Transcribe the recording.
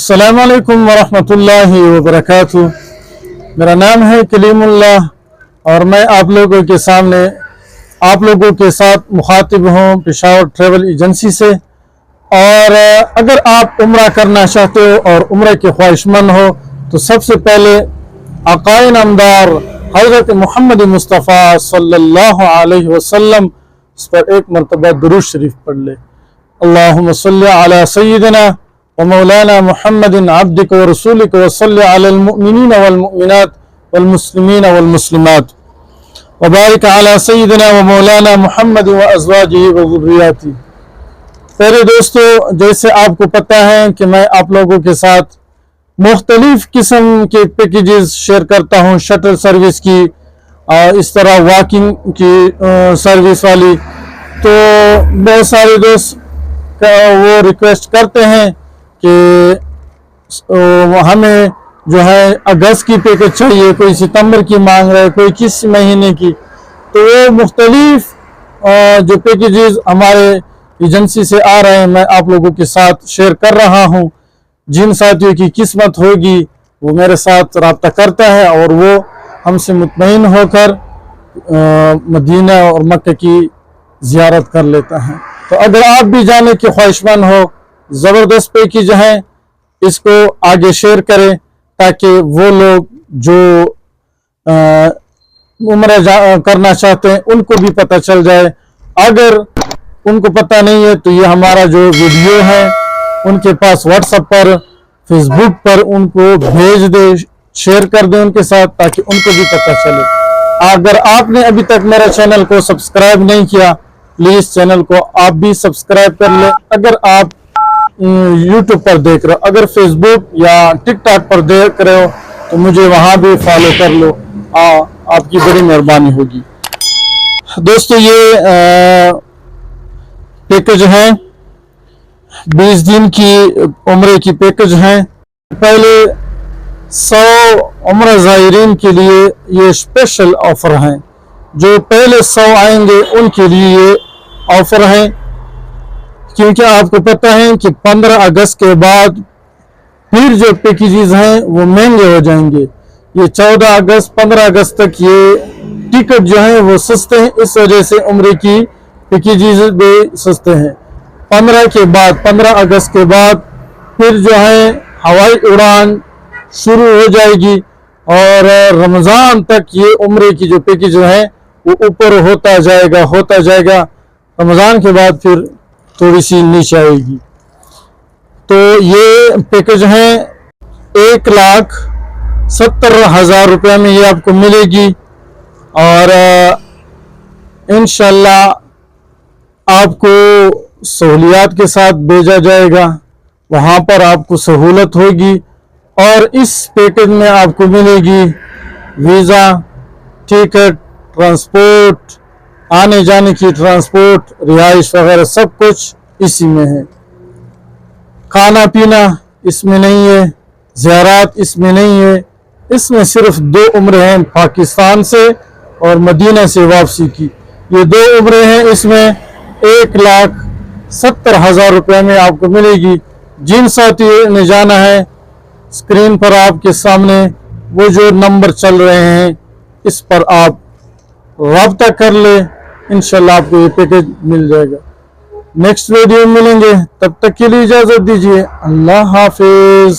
अस्सलामु अलैकुम वरहमतुल्लाहि वबरकातुह। मेरा नाम है कलीमुल्लाह और मैं आप लोगों के साथ मुखातिब हूँ पेशावर ट्रैवल एजेंसी से। और अगर आप उम्रा करना चाहते हो और उम्रा के ख्वाहिशमंद हो तो सबसे पहले आकाए नामदार हज़रत मोहम्मद मुस्तफ़ा सल्लल्लाहु अलैहि वसल्लम इस पर एक मरतबा दुरूद शरीफ पढ़ ले। अल्लाहुम्मा सल्ली अला सय्यिदिना व मौलाना मुहम्मदिन अब्दिक व रसूलिक व सल्ली अलल मुमिनीन वल मुमिनात वल मुस्लिमीन वल मुस्लिमात व बारिक अला सय्यिदिना व मौलाना मुहम्मद व अज़वाजिही व ज़ुर्रिय्यातिही। प्यारे दोस्तों, जैसे आपको पता है कि मैं आप लोगों के साथ मुख्तलिफ किस्म के पैकेजेस शेयर करता हूँ, शटल सर्विस की, इस तरह वॉकिंग की सर्विस वाली। तो बहुत सारे दोस्त वो रिक्वेस्ट करते हैं कि हमें जो है अगस्त की पैकेज चाहिए, कोई सितंबर की मांग रहा है, कोई किस महीने की। तो वो मुख्तलिफ जो पैकेजेस हमारे एजेंसी से आ रहे हैं मैं आप लोगों के साथ शेयर कर रहा हूँ। जिन साथियों की किस्मत होगी वो मेरे साथ रब्ता करता है और वो हमसे मुतमईन होकर मदीना और मक्का की ज़ियारत कर लेता है। तो अगर आप भी जाने के ख्वाहिशमंद हो, ज़बरदस्त पैकेज हैं, इसको आगे शेयर करें ताकि वो लोग जो उम्रा करना चाहते हैं उनको भी पता चल जाए। अगर उनको पता नहीं है तो ये हमारा जो वीडियो है उनके पास व्हाट्सएप पर, फेसबुक पर उनको भेज दे, शेयर कर दे उनके साथ ताकि उनको भी पता चले। अगर आपने अभी तक मेरा चैनल को सब्सक्राइब नहीं किया, प्लीज़ चैनल को आप भी सब्सक्राइब कर लें। अगर आप यूट्यूब पर देख रहे हो, अगर फेसबुक या टिकटॉक पर देख रहे हो तो मुझे वहाँ भी फॉलो कर लो, आपकी बड़ी मेहरबानी होगी। दोस्तों, ये पैकेज है 20 दिन की उम्रे की पैकेज है। पहले 100 उम्रा ज़ायरीन के लिए ये स्पेशल ऑफर हैं। जो पहले 100 आएंगे उनके लिए ये ऑफर है, क्योंकि आपको पता है कि 15 अगस्त के बाद फिर जो पैकेजेस हैं वो महंगे हो जाएंगे। ये 14 अगस्त 15 अगस्त तक ये टिकट जो है वो सस्ते हैं, इस वजह से उम्रे की पैकेजेस भी सस्ते हैं। 15 अगस्त के बाद फिर जो है हवाई उड़ान शुरू हो जाएगी और रमज़ान तक ये उम्रे की जो पैकेज है वो ऊपर होता जाएगा। रमज़ान के बाद फिर थोड़ी सी नीचे आएगी। तो ये पैकेज है 1,70,000 रुपये में ये आपको मिलेगी और इंशाल्लाह आपको सहूलियात के साथ भेजा जाएगा, वहाँ पर आपको सहूलत होगी। और इस पैकेज में आपको मिलेगी वीज़ा, टिकट, ट्रांसपोर्ट, आने जाने की ट्रांसपोर्ट, रिहाइश वगैरह सब कुछ इसी में है। खाना पीना इसमें नहीं है, ज़ियारत इसमें नहीं है। इसमें सिर्फ 2 उम्रे हैं, पाकिस्तान से और मदीना से वापसी की। ये 2 उम्रे हैं, इसमें 1,70,000 रुपये में आपको मिलेगी। जिन साथियों ने जाना है, स्क्रीन पर आपके सामने वो जो नंबर चल रहे हैं इस पर आप रब्ता कर ले, इंशाल्लाह आपको ये पैकेज मिल जाएगा। नेक्स्ट वीडियो में मिलेंगे, तब तक के लिए इजाज़त दीजिए। अल्लाह हाफिज़।